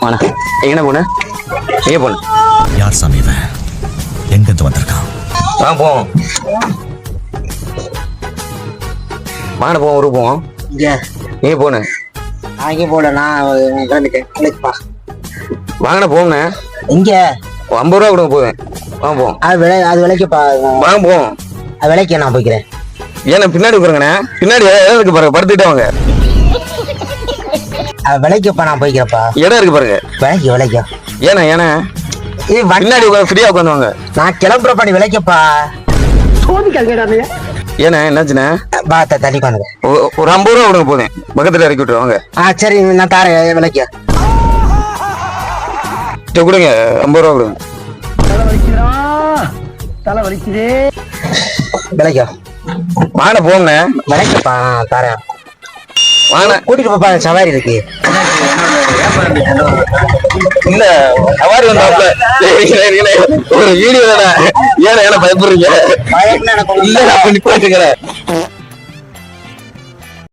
வாண்ணா. எங்கண்ணா போன? எங்க போன? யார் சாமி இவன்? எங்க இருந்து வந்திருக்கான்? போவோம். வாங்க போவோம், ஊருக்கு போவோம். எங்க போன? அங்கே போல நான் கிளம்பிட்டேன். வாங்கண்ணா போவோம்ண்ணே. இங்க 50 ரூபா கொடுங்க போவேன். வாங்க போவோம். அது விலைக்குப்பா. வாங்க போவோம். அது விலைக்கு நான் போய்க்கிறேன். ஏன்னா பின்னாடி உட்காருங்கண்ணே. பின்னாடி இடம் இருக்கு பாருங்க, படுத்துக்கிட்டே வாங்க. விலைக்குப்பா நான் போய்க்கிறப்பா. இடம் இருக்கு பாருங்க. விலைக்கு ஏன்னா பின்னாடி ஃப்ரீயா உட்காந்துவாங்க. நான் கிளம்புறப்பா, நீ விலைக்குப்பா. ஏன்னா என்னாச்சுண்ணே? பாத்த தள்ளி பண்ணுங்க. ஒரு 50 ரூபா கொடுங்க போதேன். பக்கத்துல இறக்கி விட்டுருவாங்க. சரி நான் தாரேன் விலைக்கு. கொடுங்க 50 ரூபா கொடுங்க. தலை வலிக்குதே. விலைக்கா வாங்க போங்கண்ணே. விலைக்குப்பா நான் தாரேன். வாங்க கூட்டிட்டு போப்பா, சவாரி இருக்கு. இல்ல சவாரி வந்தாப்ல ஒரு வீடியோ தானே. ஏன்னா பயப்படுறீங்க? பயம்னா எனக்கு இல்ல நான் நிப்பாட்டுக்கிறேன்.